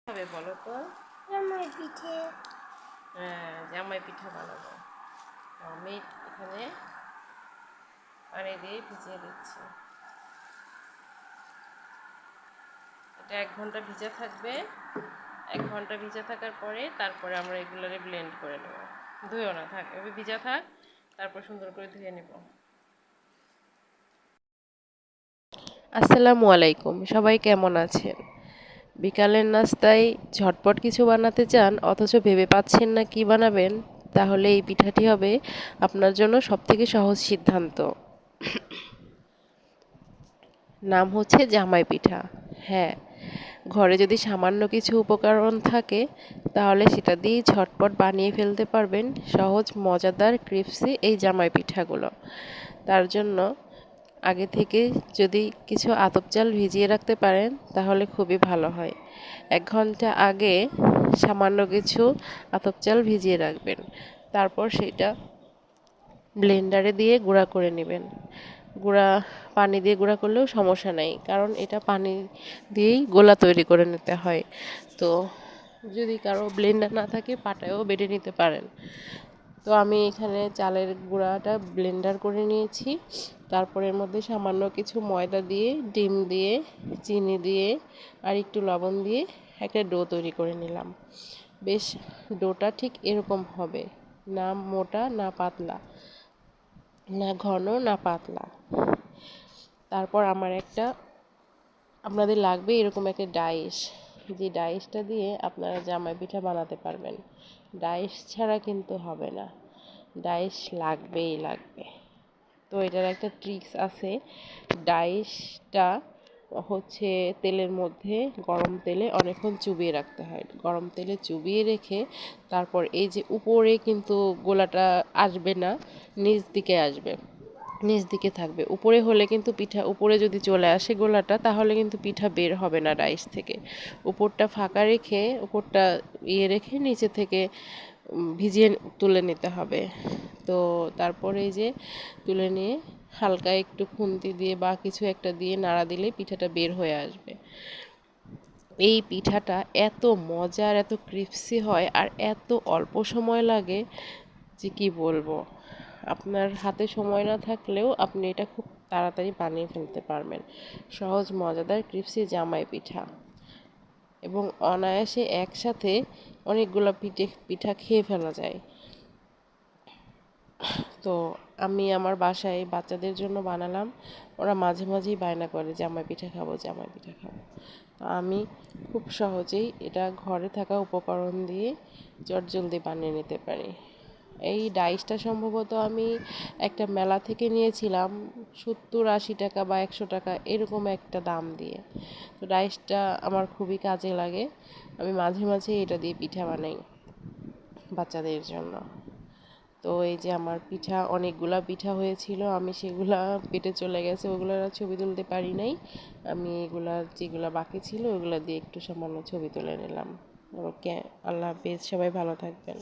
হবে বলো তো? জামাই পিঠে। হ্যাঁ, জামাই পিঠা বানাবো। আমি এখানে পানি দিয়ে ভিজিয়ে দিচ্ছি। এটা 1 ঘন্টা ভিজে থাকবে। 1 ঘন্টা ভিজে থাকার পরে তারপরে আমরা এগুলোরে ব্লেন্ড করে নেব। ধুয়েও না, থাক এভাবে ভিজা থাক, তারপর সুন্দর করে ধুয়ে নেব। আসসালামু আলাইকুম, সবাই কেমন আছেন? বিকালের নাস্তায় ঝটপট কিছু বানাতে চান অথচ ভেবে পাচ্ছেন না কি বানাবেন, তাহলে এই পিঠাটি হবে আপনার জন্য সবথেকে সহজ সিদ্ধান্ত। নাম হচ্ছে জামাই পিঠা। হ্যাঁ, ঘরে যদি সামান্য কিছু উপকরণ থাকে তাহলে সেটা দিয়েই ঝটপট বানিয়ে ফেলতে পারবেন সহজ মজাদার ক্রিপসি এই জামাই পিঠাগুলো। তার জন্য আগে থেকে যদি কিছু আতপ চাল ভিজিয়ে রাখতে পারেন তাহলে খুবই ভালো হয়। 1 ঘন্টা আগে সামান্য কিছু আতপ চাল ভিজিয়ে রাখবেন, তারপর সেটা ব্লেন্ডারে দিয়ে গুঁড়া করে নেবেন। গুঁড়া পানি দিয়ে গুঁড়া করলেও সমস্যা নাই, কারণ এটা পানি দিয়েই গোলা তৈরি করে নিতে হয়। তো যদি কারো ব্লেন্ডার না থাকে পাটায়ও বেটে নিতে পারেন। তো আমি এখানে চালের গুঁড়াটা ব্লেন্ডার করে নিয়েছি। তারপর এর মধ্যে সামান্য কিছু ময়দা দিয়ে, ডিম দিয়ে, চিনি দিয়ে আর একটু লবণ দিয়ে একটা ডো তৈরি করে নিলাম। বেশ, ডোটা ঠিক এরকম হবে, না মোটা না পাতলা, না ঘন না পাতলা। তারপর আপনাদের লাগবে এরকম একটা ডাইস, যে ডাইসটা দিয়ে আপনারা জামাই পিঠা বানাতে পারবেন। ডাইস ছাড়া কিন্তু হবে না, ডাইস লাগবেই লাগবে। তো এটার একটা ট্রিক্স আছে। ডাইসটা হচ্ছে তেলের মধ্যে, গরম তেলে অনেকক্ষণ চুবিয়ে রাখতে হয়। গরম তেলে চুবিয়ে রেখে তারপর এই যে উপরে কিন্তু গোলাটা আসবে না, নিচ দিকে আসবে, নিচ দিকে থাকবে। উপরে হলে কিন্তু পিঠা, উপরে যদি চলে আসে গোলাটা তাহলে কিন্তু পিঠা বের হবে না ডাইস থেকে। উপরটা ফাঁকা রেখে, উপরটা রেখে নিচে থেকে ভিজিয়ে তুলে নিতে হবে। তো তারপরে এই যে তুলে নিয়ে হালকা একটু খুন্তি দিয়ে বা কিছু একটা দিয়ে নাড়া দিলে পিঠাটা বের হয়ে আসবে। এই পিঠাটা এত মজার, এত ক্রিপসি হয় আর এত অল্প সময় লাগে যে কি বলবো। আপনার হাতে সময় না থাকলেও আপনি এটা খুব তাড়াতাড়ি বানিয়ে ফেলতে পারবেন। সহজ মজাদার ক্রিপসি জামাই পিঠা, এবং অনায়াসে একসাথে অনেকগুলো পিঠা খেয়ে ফেলা যায়। তো আমি আমার বাসায় বাচ্চাদের জন্য বানালাম। ওরা মাঝে মাঝেই বায়না করে জামাই পিঠা খাবো, জামাই পিঠা খাবো। তো আমি খুব সহজেই এটা ঘরে থাকা উপকরণ দিয়ে চটজলদি বানিয়ে নিতে পারি। এই ডাইসটা সম্ভবত আমি একটা মেলা থেকে নিয়েছিলাম 70-80 টাকা বা 100 টাকা এরকম একটা দাম দিয়ে। তো ডাইসটা আমার খুবই কাজে লাগে। আমি মাঝে মাঝে এটা দিয়ে পিঠা বানাই বাচ্চাদের জন্য। তো এই যে আমার পিঠা, অনেকগুলা পিঠা হয়েছিল, আমি সেগুলা পেটে চলে গেছে, ওগুলোর আর ছবি তুলতে পারি নাই। আমি এগুলা যেগুলা বাকি ছিল ওগুলা দিয়ে একটু সামান্য ছবি তুলে নিলাম। ওকে, আল্লাহ হাফেজ, সবাই ভালো থাকবেন।